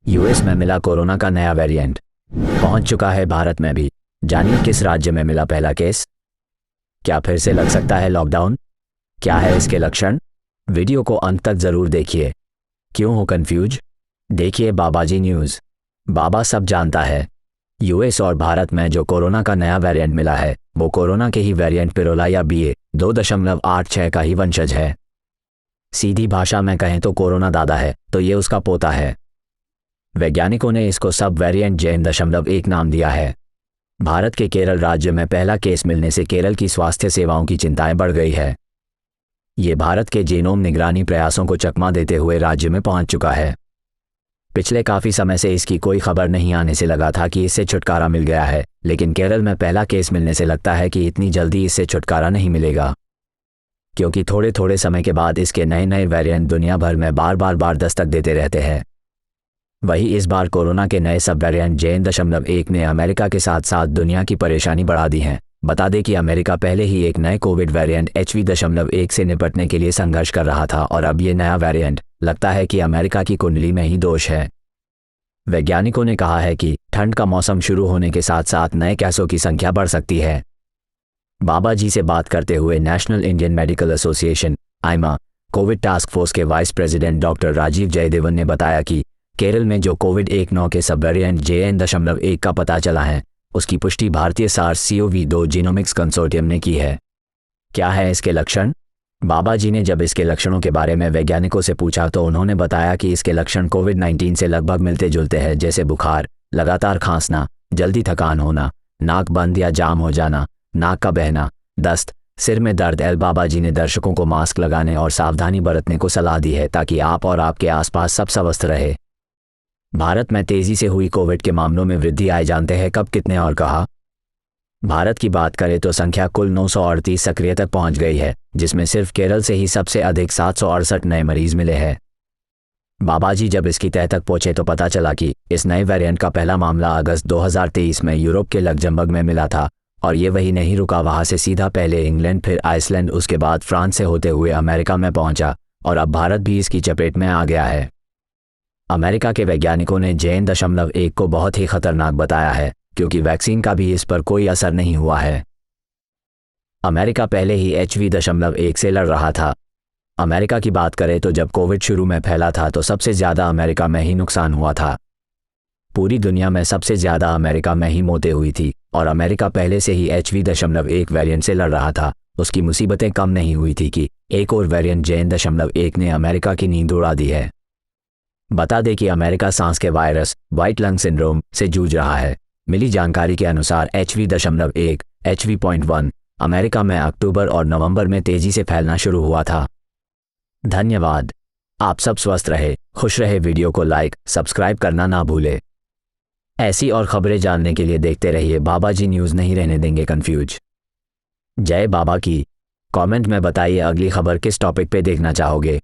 US में मिला corona का नया वेरिएंट। पहुंच चुका है भारत में भी। जानिए किस राज्य में मिला पहला केस। क्या फिर से लग सकता है लॉकडाउन? क्या है इसके लक्षण? वीडियो को अंत तक जरूर देखिए। क्यों हो कंफ्यूज? देखिए बाबाजी न्यूज़। बाबा सब जानता है। यूएस और भारत में जो कोरोना का नया वेरिएंट मिला है वो कोरोना के ही वेरिएंट पिरोला या BA 2.86 का ही वंशज है। सीधी भाषा में कहें तो कोरोना दादा है तो ये उसका पोता है। वैज्ञानिकों ने इसको सब वेरिएंट JN.1 नाम दिया है। भारत के केरल राज्य में पहला केस मिलने से केरल की स्वास्थ्य सेवाओं की चिंताएं बढ़ गई है। ये भारत के जीनोम निगरानी प्रयासों को चकमा देते हुए राज्य में पहुंच चुका है। पिछले काफ़ी समय से इसकी कोई खबर नहीं आने से लगा था कि इससे छुटकारा मिल गया है, लेकिन केरल में पहला केस मिलने से लगता है कि इतनी जल्दी इससे छुटकारा नहीं मिलेगा, क्योंकि थोड़े थोड़े समय के बाद इसके नए नए वेरिएंट दुनिया भर में बार दस्तक देते रहते हैं। वही इस बार कोरोना के नए सब वेरिएंट JN.1 ने अमेरिका के साथ साथ दुनिया की परेशानी बढ़ा दी है। बता दें कि अमेरिका पहले ही एक नए कोविड वेरिएंट HV.1 से निपटने के लिए संघर्ष कर रहा था और अब ये नया वेरिएंट लगता है कि अमेरिका की कुंडली में ही दोष है। वैज्ञानिकों ने कहा है कि ठंड का मौसम शुरू होने के साथ साथ नए केसों की संख्या बढ़ सकती है। बाबा जी से बात करते हुए नेशनल इंडियन मेडिकल एसोसिएशन (आईमा) कोविड टास्क फोर्स के vice president doctor Rajeev Jayadevan ने बताया कि केरल में जो कोविड-19 के सब वेरिएंट JN.1 का पता चला है उसकी पुष्टि भारतीय SARS-CoV-2 जीनोमिक्स कंसोर्टियम ने की है। क्या है इसके लक्षण? बाबा जी ने जब इसके लक्षणों के बारे में वैज्ञानिकों से पूछा तो उन्होंने बताया कि इसके लक्षण कोविड-19 से लगभग मिलते जुलते हैं, जैसे बुखार, लगातार खांसना, जल्दी थकान होना, नाक बंद या जाम हो जाना, नाक का बहना, दस्त, सिर में दर्द। बाबा जी ने दर्शकों को मास्क लगाने और सावधानी बरतने को सलाह दी है ताकि आप और आपके आसपास सब स्वस्थ रहे। भारत में तेजी से हुई कोविड के मामलों में वृद्धि आए जानते हैं कब, कितने और कहाँ। भारत की बात करें तो संख्या कुल 938 सक्रिय तक पहुंच गई है, जिसमें सिर्फ केरल से ही सबसे अधिक 768 नए मरीज मिले हैं। बाबा जी जब इसकी तह तक पहुंचे तो पता चला कि इस नए वेरिएंट का पहला मामला अगस्त 2023 में यूरोप के लग्जमबर्ग में मिला था और ये वही नहीं रुका, वहां से सीधा पहले इंग्लैंड, फिर आइसलैंड, उसके बाद फ्रांस से होते हुए अमेरिका में पहुंचा और अब भारत भी इसकी चपेट में आ गया है। अमेरिका के वैज्ञानिकों ने JN.1 को बहुत ही खतरनाक बताया है क्योंकि वैक्सीन का भी इस पर कोई असर नहीं हुआ है। अमेरिका पहले ही HV.1 से लड़ रहा था। अमेरिका की बात करें तो जब कोविड शुरू में फैला था तो सबसे ज़्यादा अमेरिका में ही नुकसान हुआ था। पूरी दुनिया में सबसे ज़्यादा अमेरिका में ही मौतें हुई थी और अमेरिका पहले से ही HV.1 वेरिएंट से लड़ रहा था। उसकी मुसीबतें कम नहीं हुई थी कि एक और वेरिएंट JN.1 ने अमेरिका की नींद उड़ा दी है। बता दें कि अमेरिका सांस के वायरस व्हाइट लंग सिंड्रोम से जूझ रहा है। मिली जानकारी के अनुसार HV.1 HV.1 अमेरिका में अक्टूबर और नवंबर में तेजी से फैलना शुरू हुआ था। धन्यवाद। आप सब स्वस्थ रहे, खुश रहे। वीडियो को लाइक, सब्सक्राइब करना ना भूले। ऐसी और खबरें जानने के लिए देखते रहिए बाबाजी न्यूज़। नहीं रहने देंगे कंफ्यूज। जय बाबा की। कमेंट में बताइए अगली खबर किस टॉपिक पे देखना चाहोगे।